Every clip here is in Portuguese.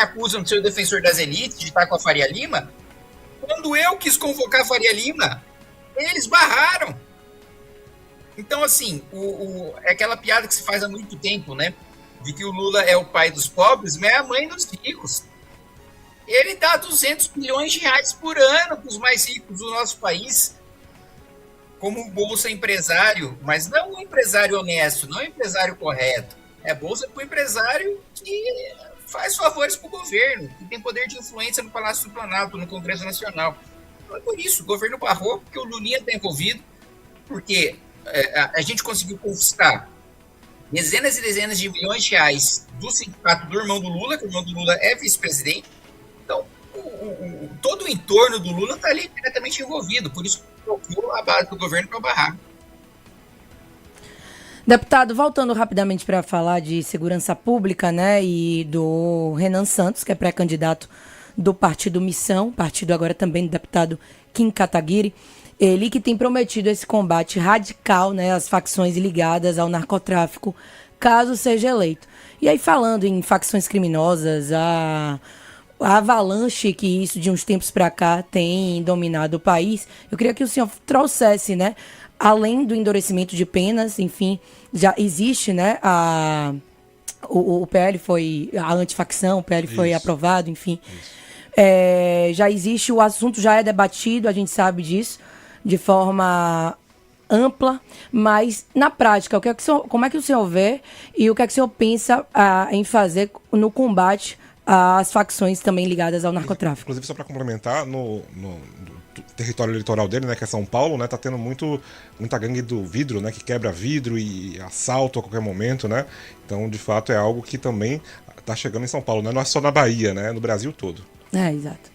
acusam de ser o defensor das elites, de estar com a Faria Lima. Quando eu quis convocar a Faria Lima, eles barraram. Então, assim, é aquela piada que se faz há muito tempo, né? De que o Lula é o pai dos pobres, mas é a mãe dos ricos. Ele dá 200 milhões de reais por ano para os mais ricos do nosso país, como bolsa empresário, mas não um empresário honesto, não um empresário correto. É bolsa para o empresário que faz favores para o governo, que tem poder de influência no Palácio do Planalto, no Congresso Nacional. Então é por isso, o governo barrou, porque o Lulinha está envolvido, porque a gente conseguiu confiscar dezenas e dezenas de milhões de reais do sindicato do irmão do Lula, que o irmão do Lula é vice-presidente. Então, todo o entorno do Lula está ali diretamente envolvido, por isso que colocou a base do governo para barrar. Deputado, voltando rapidamente para falar de segurança pública, né, e do Renan Santos, que é pré-candidato do Partido Missão, partido agora também do deputado Kim Kataguiri, ele que tem prometido esse combate radical, né, às facções ligadas ao narcotráfico, caso seja eleito. E aí, falando em facções criminosas, a avalanche que isso de uns tempos para cá tem dominado o país, eu queria que o senhor trouxesse, né, além do endurecimento de penas, enfim, já existe, né, o PL foi, a antifacção, o PL foi aprovado, enfim. Já existe, o assunto já é debatido, a gente sabe disso, de forma ampla, mas na prática, como é que o senhor vê e o que é que o senhor pensa em fazer no combate às facções também ligadas ao narcotráfico? Inclusive, só para complementar, no território eleitoral dele, né, que é São Paulo, né, tá tendo muita gangue do vidro, né, que quebra vidro e assalto a qualquer momento, né? Então, de fato, é algo que também tá chegando em São Paulo, né? Não é só na Bahia, né? É no Brasil todo. Exato.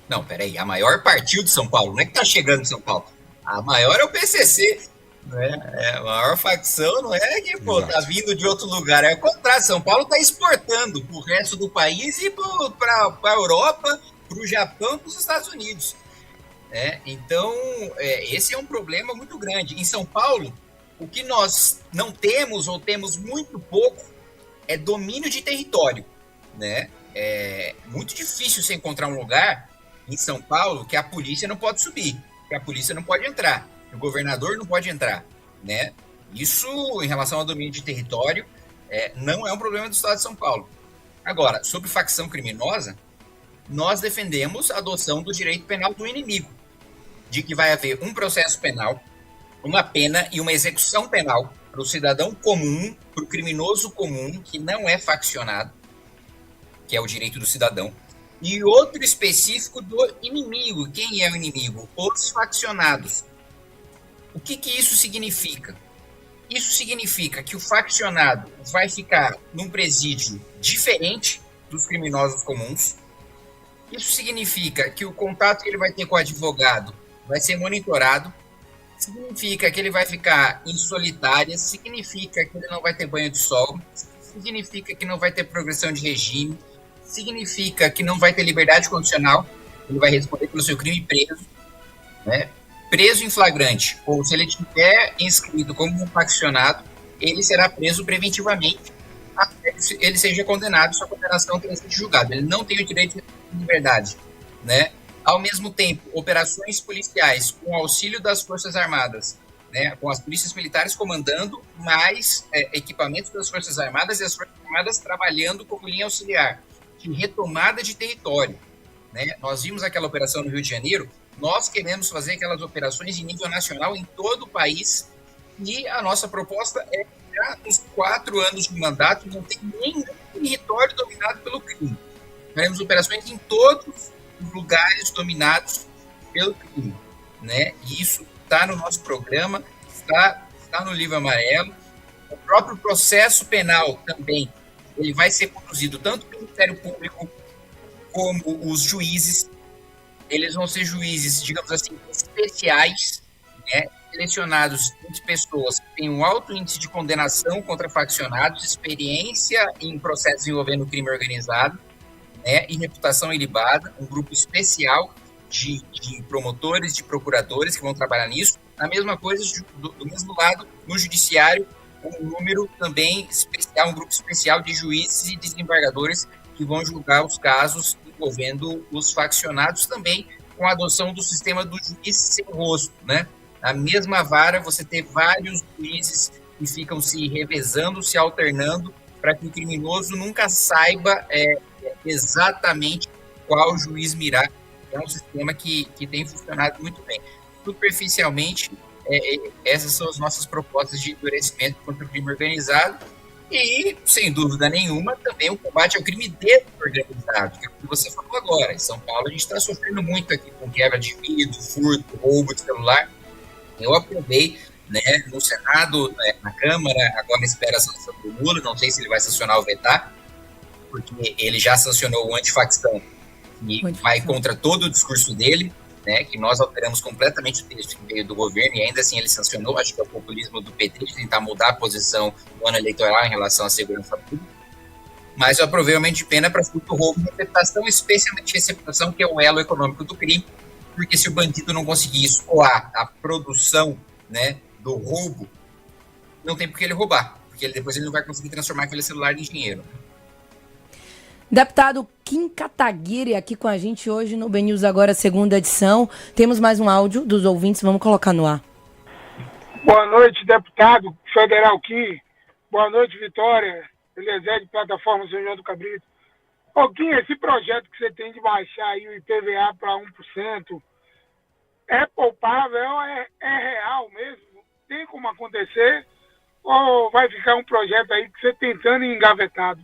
Não, peraí, a maior partido de São Paulo, não é que tá chegando em São Paulo, a maior é o PCC, né? A maior facção não é que, tá vindo de outro lugar, é o contrário, São Paulo tá exportando pro resto do país e pra Europa, pro Japão e pros Estados Unidos. Então, esse é um problema muito grande. Em São Paulo, o que nós não temos, ou temos muito pouco, é domínio de território, né? É muito difícil você encontrar um lugar em São Paulo que a polícia não pode subir, que a polícia não pode entrar, que o governador não pode entrar, né? Isso, em relação ao domínio de território, não é um problema do estado de São Paulo. Agora, sobre facção criminosa, nós defendemos a adoção do direito penal do inimigo, de que vai haver um processo penal, uma pena e uma execução penal para o cidadão comum, para o criminoso comum, que não é faccionado, que é o direito do cidadão, e outro específico do inimigo. Quem é o inimigo? Os faccionados. O que isso significa? Isso significa que o faccionado vai ficar num presídio diferente dos criminosos comuns. Isso significa que o contato que ele vai ter com o advogado vai ser monitorado. Significa que ele vai ficar em solitária. Significa que ele não vai ter banho de sol. Significa que não vai ter progressão de regime. Significa que não vai ter liberdade condicional, ele vai responder pelo seu crime preso, né? Preso em flagrante, ou se ele estiver inscrito como um faccionado, ele será preso preventivamente até que ele seja condenado, sua condenação tenha sido julgada. Ele não tem o direito de liberdade, né? Ao mesmo tempo, operações policiais com auxílio das Forças Armadas, né? Com as polícias militares comandando, mais equipamentos das Forças Armadas e as Forças Armadas trabalhando como linha auxiliar de retomada de território, né? Nós vimos aquela operação no Rio de Janeiro, nós queremos fazer aquelas operações em nível nacional em todo o país, e a nossa proposta é que já nos 4 anos de mandato não tem nenhum território dominado pelo crime. Faremos operações em todos os lugares dominados pelo crime, né? E isso está no nosso programa, está no livro amarelo. O próprio processo penal também, ele vai ser conduzido tanto pelo Ministério Público como os juízes. Eles vão ser juízes, digamos assim, especiais, né, selecionados de pessoas que têm um alto índice de condenação contra faccionados, experiência em processos envolvendo crime organizado, né, e reputação ilibada, um grupo especial de promotores, de procuradores que vão trabalhar nisso. A mesma coisa, do mesmo lado, no judiciário, um número também especial, um grupo especial de juízes e desembargadores que vão julgar os casos envolvendo os faccionados também, com a adoção do sistema do juiz sem rosto, né? Na mesma vara, você ter vários juízes que ficam se revezando, se alternando, para que o criminoso nunca saiba exatamente qual juiz mirar. É um sistema que tem funcionado muito bem. Superficialmente, essas são as nossas propostas de endurecimento contra o crime organizado e, sem dúvida nenhuma, também o combate ao crime desorganizado, que é o que você falou agora. Em São Paulo, a gente está sofrendo muito aqui com quebra de vidro, furto, roubo de celular. Eu aprovei, né, no Senado, na Câmara, agora espera a sanção do Lula, não sei se ele vai sancionar ou vetar, porque ele já sancionou o antifacção, que vai contra todo o discurso dele, né, que nós alteramos completamente o texto que veio do governo e ainda assim ele sancionou. Acho que é o populismo do PT de tentar mudar a posição do ano eleitoral em relação à segurança pública. Mas eu aprovei o aumento de pena para furto, roubo e receptação, especialmente receptação, que é o elo econômico do crime, porque se o bandido não conseguir escoar a produção, né, do roubo, não tem por que ele roubar, porque depois ele não vai conseguir transformar aquele celular em dinheiro. Deputado Kim Kataguiri aqui com a gente hoje no BNews Agora, segunda edição. Temos mais um áudio dos ouvintes, vamos colocar no ar. Boa noite, deputado federal Kim. Boa noite, Vitória. Eliezer de Plataformas União do Cabrito. Ô, Kim, esse projeto que você tem de baixar aí o IPVA para 1%, é palpável, é real mesmo? Tem como acontecer? Ou vai ficar um projeto aí que você tentando e engavetado?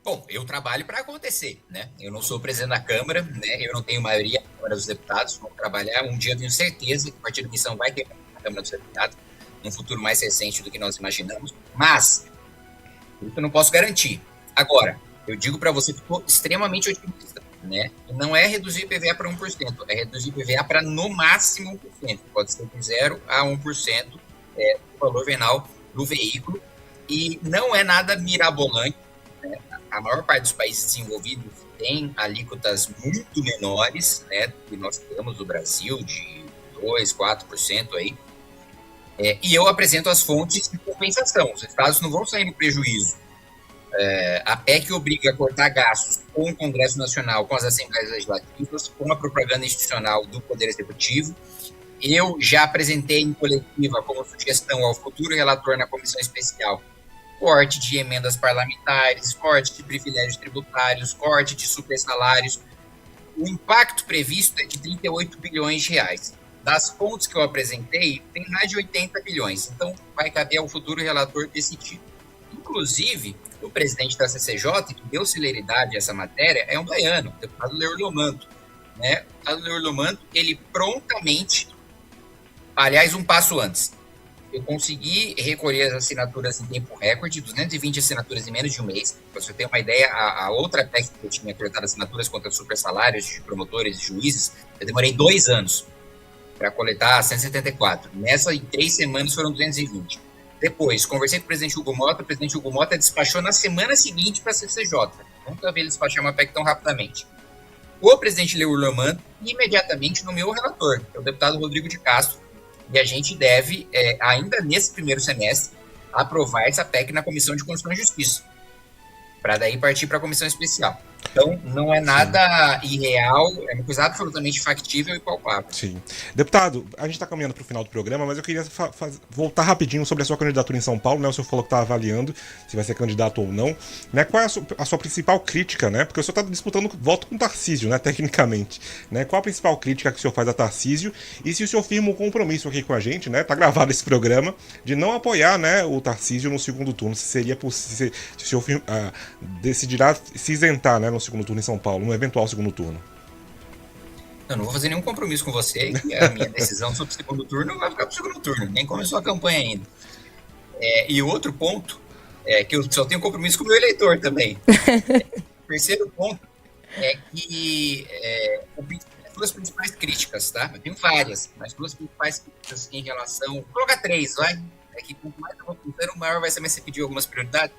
Bom, eu trabalho para acontecer, né? Eu não sou presidente da Câmara, né? Eu não tenho maioria na Câmara dos Deputados. Vamos trabalhar. Um dia eu tenho certeza que o Partido Missão vai ter a Câmara dos Deputados, num futuro mais recente do que nós imaginamos. Mas, isso eu não posso garantir. Agora, eu digo para você que estou extremamente otimista, né? E não é reduzir o IPVA para 1%, é reduzir o IPVA para no máximo 1%. Pode ser de 0% a 1% do valor venal do veículo. E não é nada mirabolante. A maior parte dos países desenvolvidos tem alíquotas muito menores, né, do que nós temos no Brasil, de 2%, 4% aí. E eu apresento as fontes de compensação. Os estados não vão sair no prejuízo. A PEC obriga a cortar gastos com o Congresso Nacional, com as Assembleias Legislativas, com a propaganda institucional do Poder Executivo. Eu já apresentei em coletiva como sugestão ao futuro relator na comissão especial corte de emendas parlamentares, corte de privilégios tributários, corte de supersalários. O impacto previsto é de 38 bilhões de reais. Das fontes que eu apresentei, tem mais de 80 bilhões. Então, vai caber ao futuro relator decidir. Inclusive, o presidente da CCJ, que deu celeridade a essa matéria, é um baiano, o deputado Leor Lomanto. Né? O deputado Leor Lomanto, ele prontamente, aliás, um passo antes, eu consegui recolher as assinaturas em tempo recorde, 220 assinaturas em menos de um mês. Para você ter uma ideia, a outra PEC que eu tinha coletado assinaturas contra supersalários de promotores e juízes, eu demorei 2 anos para coletar 174. Nessa, em 3 semanas, foram 220. Depois, conversei com o presidente Hugo Mota despachou na semana seguinte para a CCJ. Nunca vi ele despachar uma PEC tão rapidamente. O presidente Leor Lomanto imediatamente nomeou o relator, que é o deputado Rodrigo de Castro, e a gente deve, ainda nesse primeiro semestre, aprovar essa PEC na Comissão de Constituição e Justiça, para daí partir para a Comissão Especial. Então, não é nada irreal, é uma coisa absolutamente factível e palpável. Sim. Deputado, a gente está caminhando para o final do programa, mas eu queria voltar rapidinho sobre a sua candidatura em São Paulo, né? O senhor falou que está avaliando se vai ser candidato ou não, né? Qual é a sua principal crítica, né? Porque o senhor está disputando voto com Tarcísio, né? Tecnicamente, né? Qual a principal crítica que o senhor faz a Tarcísio e se o senhor firma um compromisso aqui com a gente, né? Tá gravado esse programa, de não apoiar, né, o Tarcísio no segundo turno, se seria possível, se o senhor decidirá se isentar, né, no segundo turno em São Paulo, no eventual segundo turno. Eu não vou fazer nenhum compromisso com você, que a minha decisão sobre o segundo turno vai ficar para o segundo turno, nem começou a campanha ainda. E outro ponto é que eu só tenho compromisso com o meu eleitor também. O terceiro ponto é que as 2 principais críticas, tá? Eu tenho várias, mas 2 principais críticas em relação... Vou colocar 3, vai? É que quanto mais eu vou contando, maior vai ser, mas você pediu algumas prioridades.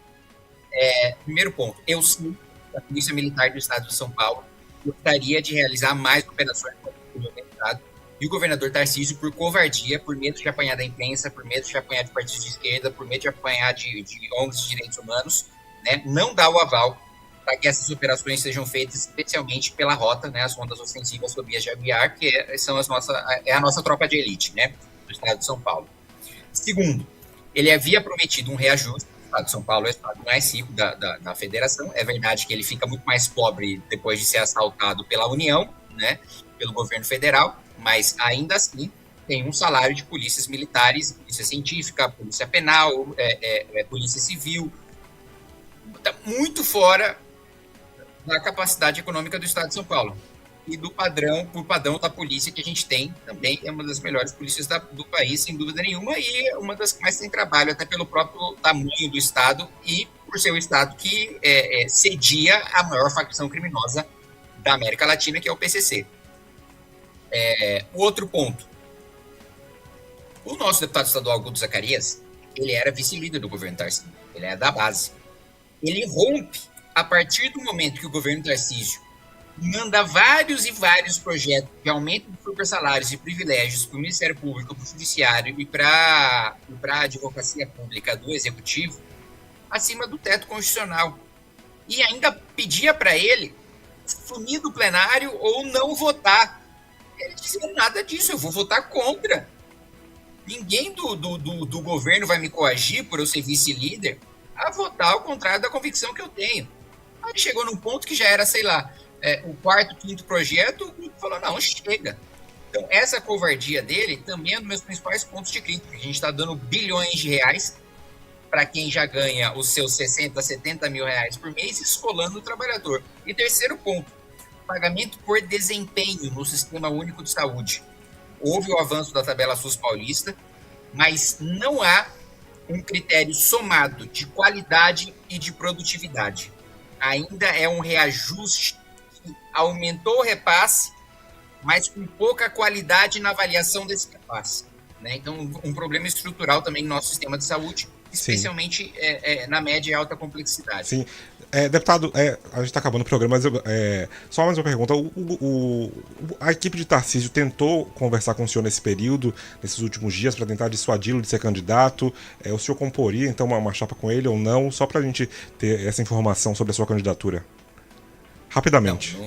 Primeiro ponto, eu sim, a Polícia Militar do Estado de São Paulo, gostaria de realizar mais operações contra o crime organizado, e o governador Tarcísio, por covardia, por medo de apanhar da imprensa, por medo de apanhar de partidos de esquerda, por medo de apanhar de ONGs de direitos humanos, né, não dá o aval para que essas operações sejam feitas especialmente pela rota, né, as rondas ofensivas sob de Aguiar, que é a nossa tropa de elite, né, do estado de São Paulo. Segundo, ele havia prometido um reajuste. O estado de São Paulo é o estado mais rico da federação. É verdade que ele fica muito mais pobre depois de ser assaltado pela União, né, pelo governo federal, mas ainda assim tem um salário de polícias militares, polícia científica, polícia penal, polícia civil, está muito fora da capacidade econômica do estado de São Paulo e do padrão da polícia que a gente tem. Também é uma das melhores polícias do país, sem dúvida nenhuma, e é uma das que mais tem trabalho, até pelo próprio tamanho do estado e por ser o estado que cedia a maior facção criminosa da América Latina, que é o PCC. O outro ponto. O nosso deputado estadual, Guto Zacarias, ele era vice-líder do governo Tarcísio, ele é da base. Ele rompe a partir do momento que o governo Tarcísio manda vários e vários projetos de aumento de supersalários e privilégios para o Ministério Público, para o Judiciário e para a Advocacia Pública do Executivo, acima do teto constitucional. E ainda pedia para ele sumir do plenário ou não votar. Ele dizia nada disso, eu vou votar contra. Ninguém do governo vai me coagir por eu ser vice-líder a votar ao contrário da convicção que eu tenho. Aí chegou num ponto que já era, sei lá, o quarto, quinto projeto, o grupo falou, não, chega. Então, essa covardia dele também é um dos meus principais pontos de crítica. A gente está dando bilhões de reais para quem já ganha os seus 60, 70 mil reais por mês, esfolando o trabalhador. E terceiro ponto, pagamento por desempenho no Sistema Único de Saúde. Houve o avanço da tabela SUS paulista, mas não há um critério somado de qualidade e de produtividade. Ainda é um reajuste que aumentou o repasse, mas com pouca qualidade na avaliação desse repasse, né? Então, um problema estrutural também no nosso sistema de saúde, especialmente na média e alta complexidade. Sim. Deputado, a gente está acabando o programa, mas só mais uma pergunta. A equipe de Tarcísio tentou conversar com o senhor nesse período, nesses últimos dias, para tentar dissuadi-lo de ser candidato? O senhor comporia, então, uma chapa com ele ou não? Só para a gente ter essa informação sobre a sua candidatura. Rapidamente.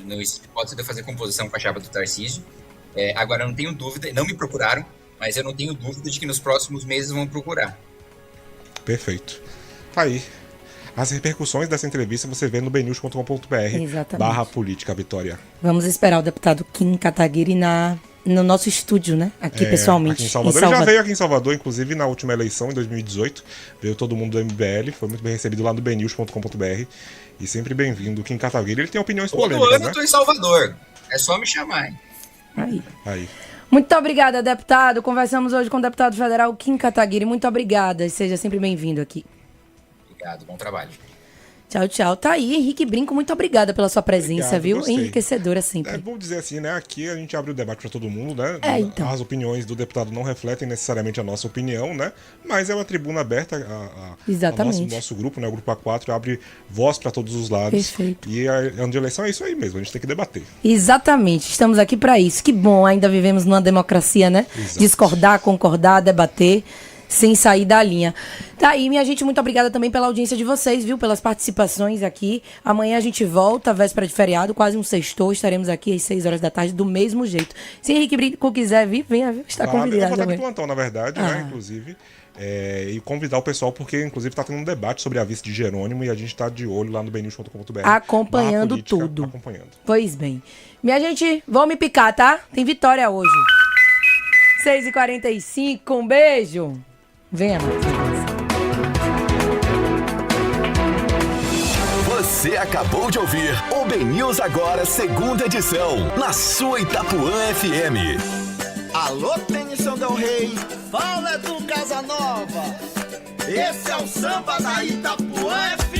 Não existe hipótese de eu fazer composição com a chapa do Tarcísio. Agora, eu não tenho dúvida, não me procuraram, mas eu não tenho dúvida de que nos próximos meses vão procurar. Perfeito. Tá aí. As repercussões dessa entrevista você vê no bnews.com.br/política Vitória. Vamos esperar o deputado Kim Kataguiri no nosso estúdio, né? Aqui pessoalmente. Aqui em Salvador. Ele já veio aqui em Salvador, inclusive na última eleição, em 2018. Veio todo mundo do MBL, foi muito bem recebido lá no bnews.com.br. E sempre bem-vindo. O Kim Kataguiri, ele tem opiniões polêmicas, todo ano eu tô em Salvador. É só me chamar, hein? Aí. Muito obrigada, deputado. Conversamos hoje com o deputado federal Kim Kataguiri. Muito obrigada. Seja sempre bem-vindo aqui. Obrigado, bom trabalho. Tchau, tchau. Tá aí, Henrique Brinco, muito obrigada pela sua presença, Obrigado, viu? gostei. Enriquecedora sempre. Vamos dizer assim, né? Aqui a gente abre o debate para todo mundo, né? Então. As opiniões do deputado não refletem necessariamente a nossa opinião, né? Mas é uma tribuna aberta. Exatamente. Nosso grupo, né? O Grupo A4 abre voz para todos os lados. Perfeito. E a ano de eleição é isso aí mesmo, a gente tem que debater. Exatamente, estamos aqui para isso. Que bom, ainda vivemos numa democracia, né? Exato. Discordar, concordar, debater, sem sair da linha. Tá aí, minha gente, muito obrigada também pela audiência de vocês, viu? Pelas participações aqui. Amanhã a gente volta, véspera de feriado, quase um sextou. Estaremos aqui às 6 horas da tarde, do mesmo jeito. Se Henrique Brinco quiser vir, venha, viu? Está convidado. Eu vou estar de plantão, na verdade, né? Inclusive. E convidar o pessoal, porque inclusive está tendo um debate sobre a vice de Jerônimo e a gente está de olho lá no bnews.com.br. Acompanhando tudo. Acompanhando. Pois bem. Minha gente, vão me picar, tá? Tem vitória hoje. 6h45, um beijo. Venha, Marcos. Você acabou de ouvir o BNews Agora, segunda edição, na sua Itapuã FM. Alô, Tennyson Del Rey, fala do Casanova. Esse é o samba da Itapuã FM.